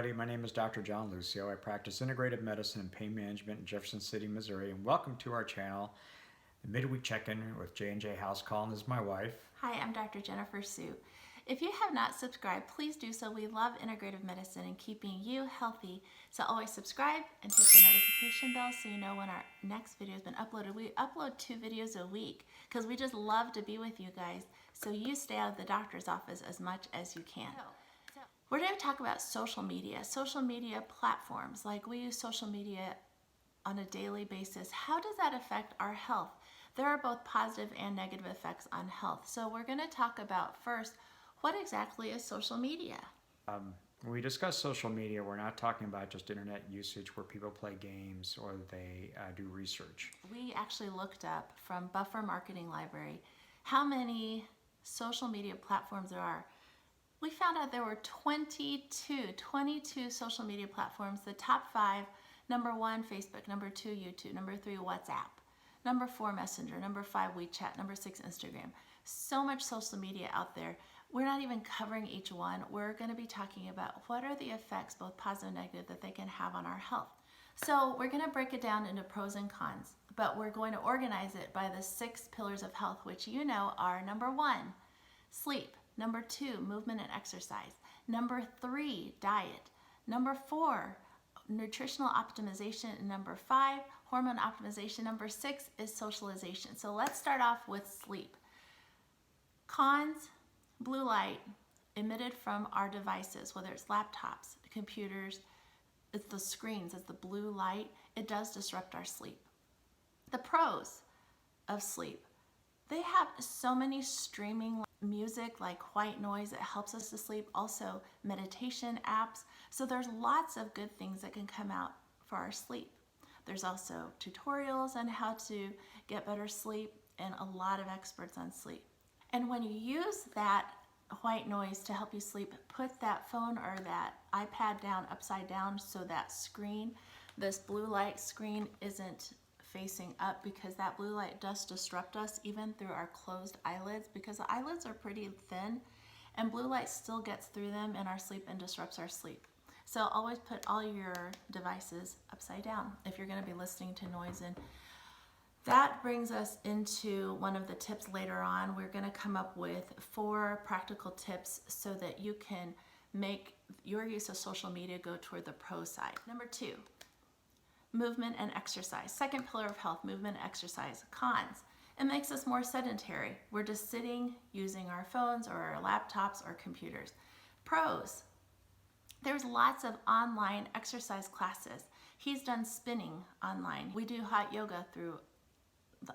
everybody. My name is Dr. John Lucio. I practice integrative medicine and pain management in Jefferson City, Missouri, and welcome to our channel, the Midweek Check-In with J&J House. Colin is my wife. Hi, I'm Dr. Jennifer Sue. If you have not subscribed, please do so. We love integrative medicine and keeping you healthy. So always subscribe and hit the notification bell so you know when our next video has been uploaded. We upload 2 videos a week because we just love to be with you guys so you stay out of the doctor's office as much as you can. We're going to talk about social media platforms. Like we use social media on a daily basis. How does that affect our health? There are both positive and negative effects on health. So we're going to talk about first, what exactly is social media? When we discuss social media, we're not talking about just internet usage where people play games or they do research. We actually looked up from Buffer Marketing Library how many social media platforms there are. We found out there were 22 social media platforms. The top 5, number 1, Facebook, number 2, YouTube, number 3, WhatsApp, number 4, Messenger, number 5, WeChat, number 6, Instagram. So much social media out there. We're not even covering each one. We're going to be talking about what are the effects, both positive and negative, that they can have on our health. So we're going to break it down into pros and cons, but we're going to organize it by the 6 pillars of health, which you know are number 1, sleep. Number 2, movement and exercise. Number 3, diet. Number 4, nutritional optimization. And number 5, hormone optimization. Number 6 is socialization. So let's start off with sleep. Cons, blue light emitted from our devices, whether it's laptops, computers, it's the screens, it's the blue light. It does disrupt our sleep. The pros of sleep. They have so many streaming music like white noise that helps us to sleep, also meditation apps. So there's lots of good things that can come out for our sleep. There's also tutorials on how to get better sleep and a lot of experts on sleep. And when you use that white noise to help you sleep, put that phone or that iPad down upside down so that screen, this blue light screen, isn't facing up, because that blue light does disrupt us even through our closed eyelids, because the eyelids are pretty thin and blue light still gets through them in our sleep and disrupts our sleep. So always put all your devices upside down if you're going to be listening to noise. And that brings us into one of the tips later on. We're going to come up with 4 practical tips so that you can make your use of social media go toward the pro side. Number 2, movement and exercise. Second pillar of health, movement and exercise. Cons, it makes us more sedentary. We're just sitting using our phones or our laptops or computers. Pros, there's lots of online exercise classes. He's done spinning online. We do hot yoga through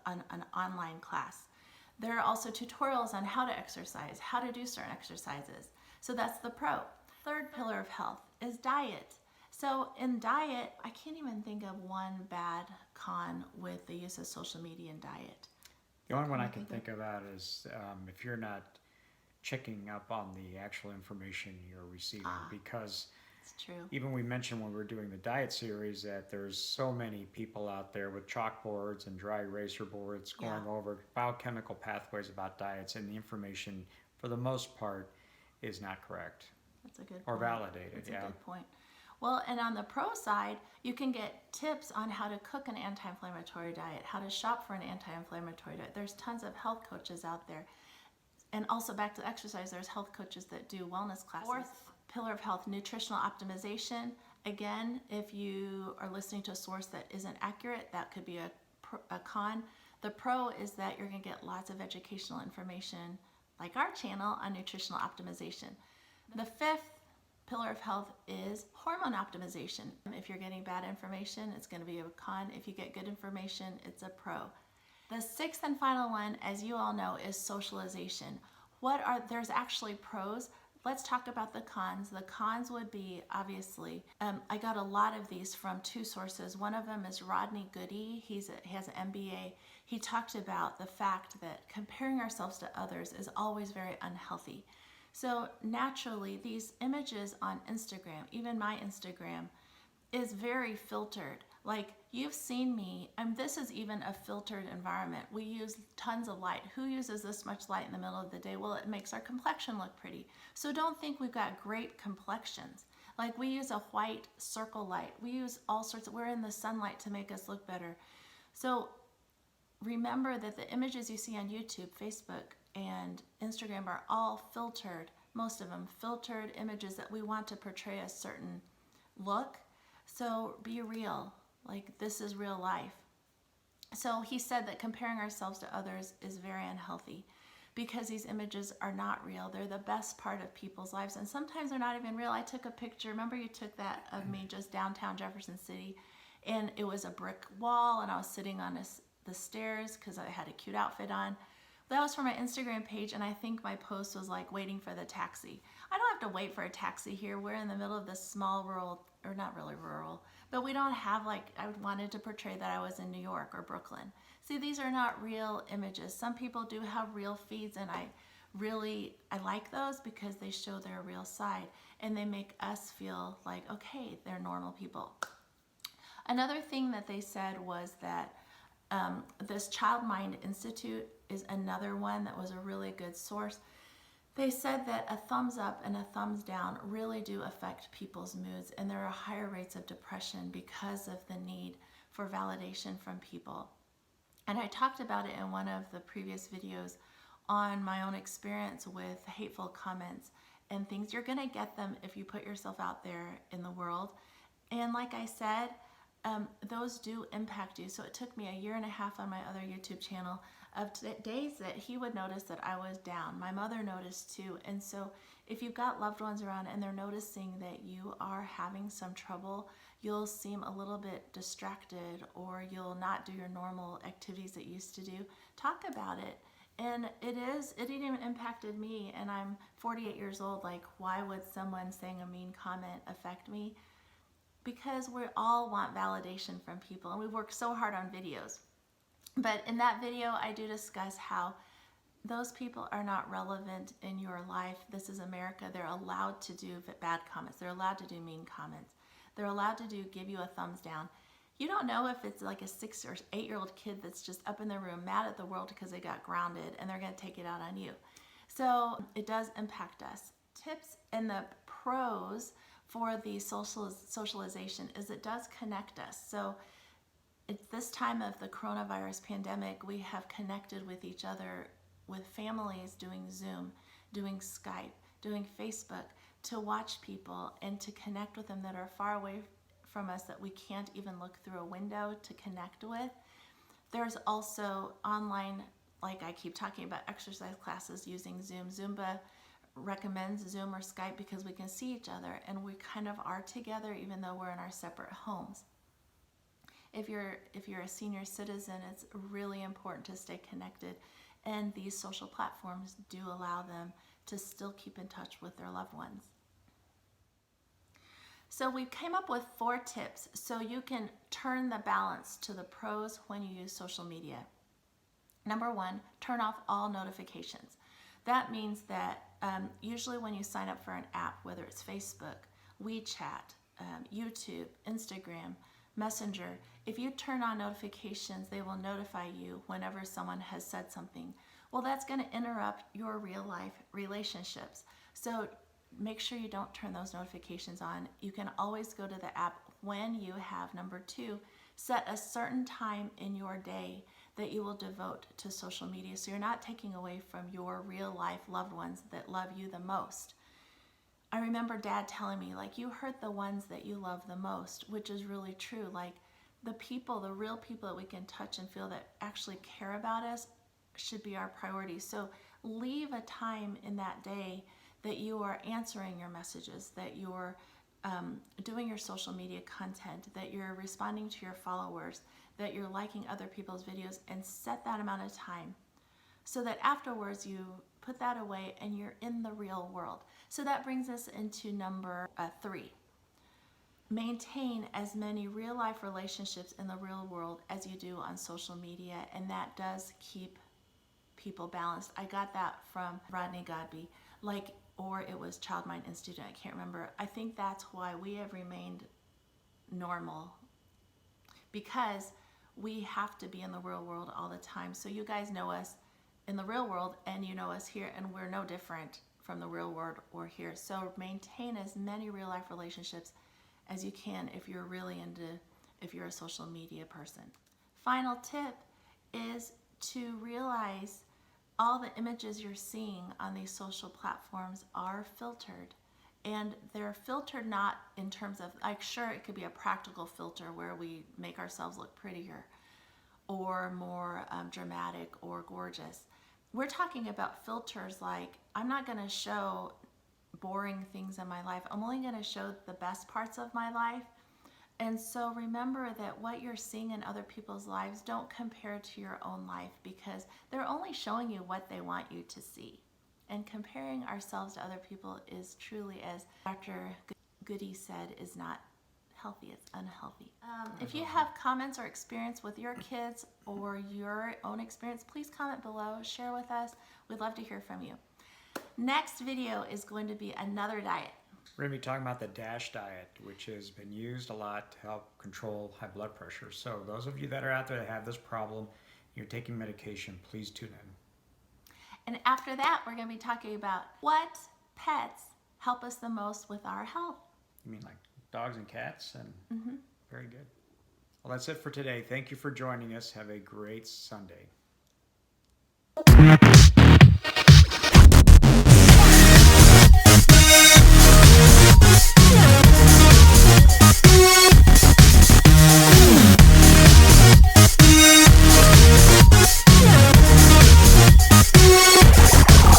an online class. There are also tutorials on how to exercise, how to do certain exercises. So that's the pro. Third pillar of health is diet. So in diet, I can't even think of one bad con with the use of social media and diet. The only one I can think about is if you're not checking up on the actual information you're receiving, because it's true. Even we mentioned when we were doing the diet series that there's so many people out there with chalkboards and dry eraser boards going over biochemical pathways about diets, and the information for the most part is not correct. That's a good or point. Validated. That's a good point. Well, and on the pro side, you can get tips on how to cook an anti-inflammatory diet, how to shop for an anti-inflammatory diet. There's tons of health coaches out there. And also back to exercise, there's health coaches that do wellness classes. Fourth pillar of health, nutritional optimization. Again, if you are listening to a source that isn't accurate, that could be a con. The pro is that you're going to get lots of educational information, like our channel, on nutritional optimization. The 5th pillar of health is hormone optimization. If you're getting bad information, it's going to be a con. If you get good information, it's a pro. The 6th and final one, as you all know, is socialization. There's actually pros. Let's talk about the cons. The cons would be, obviously, I got a lot of these from 2 sources. One of them is Rodney Goody. He has an MBA. He talked about the fact that comparing ourselves to others is always very unhealthy. So naturally, these images on Instagram, even my Instagram, is very filtered. Like, you've seen me, and this is even a filtered environment. We use tons of light. Who uses this much light in the middle of the day? Well, it makes our complexion look pretty. So don't think we've got great complexions. Like we use a white circle light. We use all sorts of, we're in the sunlight to make us look better. So remember that the images you see on YouTube, Facebook, and Instagram are all filtered, most of them filtered images that we want to portray a certain look. So be real, like this is real life. So he said that comparing ourselves to others is very unhealthy because these images are not real. They're the best part of people's lives, and sometimes they're not even real. I took a picture, remember you took that of me just downtown Jefferson City, and it was a brick wall, and I was sitting on the stairs because I had a cute outfit on. That was for my Instagram page, and I think my post was like waiting for the taxi. I don't have to wait for a taxi here. We're in the middle of this small rural, or not really rural, but we don't have like, I wanted to portray that I was in New York or Brooklyn. See, these are not real images. Some people do have real feeds, and I like those because they show their real side, and they make us feel like, okay, they're normal people. Another thing that they said was that this Child Mind Institute is another one that was a really good source. They said that a thumbs up and a thumbs down really do affect people's moods, and there are higher rates of depression because of the need for validation from people. And I talked about it in one of the previous videos on my own experience with hateful comments and things. You're going to get them if you put yourself out there in the world. And like I said, those do impact you. So it took me 1.5 years on my other YouTube channel of days that he would notice that I was down. My mother noticed too. And so if you've got loved ones around and they're noticing that you are having some trouble, you'll seem a little bit distracted, or you'll not do your normal activities that you used to do. Talk about it. And it even impacted me, and I'm 48 years old. Like, why would someone saying a mean comment affect me? Because we all want validation from people, and we've worked so hard on videos. But in that video, I do discuss how those people are not relevant in your life. This is America. They're allowed to do bad comments. They're allowed to do mean comments. They're allowed to give you a thumbs down. You don't know if it's like a 6 or 8-year-old kid that's just up in their room mad at the world because they got grounded, and they're going to take it out on you. So it does impact us. Tips and the pros for the socialization is it does connect us. So at this time of the coronavirus pandemic, we have connected with each other, with families doing Zoom, doing Skype, doing Facebook, to watch people and to connect with them that are far away from us, that we can't even look through a window to connect with. There's also online, like I keep talking about, exercise classes using Zoom. Zumba recommends Zoom or Skype because we can see each other, and we kind of are together even though we're in our separate homes. If you're a senior citizen, it's really important to stay connected, and these social platforms do allow them to still keep in touch with their loved ones. So we came up with 4 tips so you can turn the balance to the pros when you use social media. Number 1, turn off all notifications. That means that usually when you sign up for an app, whether it's Facebook, WeChat, YouTube, Instagram, Messenger, if you turn on notifications, they will notify you whenever someone has said something. Well, that's going to interrupt your real life relationships. So make sure you don't turn those notifications on. You can always go to the app when you have. Number 2, set a certain time in your day that you will devote to social media, so you're not taking away from your real life loved ones that love you the most. I remember Dad telling me, like, you hurt the ones that you love the most, which is really true. Like, the people, the real people that we can touch and feel that actually care about us should be our priority. So leave a time in that day that you are answering your messages, that you're doing your social media content, that you're responding to your followers, that you're liking other people's videos, and set that amount of time so that afterwards you put that away and you're in the real world. So that brings us into number 3. Maintain as many real life relationships in the real world as you do on social media, and that does keep people balanced. I got that from Rodney Godby, or it was Child Mind Institute, I can't remember. I think that's why we have remained normal, because we have to be in the real world all the time. So you guys know us in the real world, and you know us here, and we're no different from the real world or here. So maintain as many real life relationships as you can if you're a social media person. Final tip is to realize all the images you're seeing on these social platforms are filtered. And they're filtered not in terms of, like, sure, it could be a practical filter where we make ourselves look prettier or more dramatic or gorgeous. We're talking about filters like, I'm not going to show boring things in my life. I'm only going to show the best parts of my life. And so remember that what you're seeing in other people's lives, don't compare to your own life, because they're only showing you what they want you to see. And comparing ourselves to other people is truly, as Dr. Goody said, is not healthy, it's unhealthy. If you have comments or experience with your kids or your own experience, please comment below, share with us. We'd love to hear from you. Next video is going to be another diet. We're going to be talking about the DASH diet, which has been used a lot to help control high blood pressure. So those of you that are out there that have this problem, you're taking medication, please tune in. And after that, we're going to be talking about what pets help us the most with our health. You mean like dogs and cats? And Very good. Well, that's it for today. Thank you for joining us. Have a great Sunday.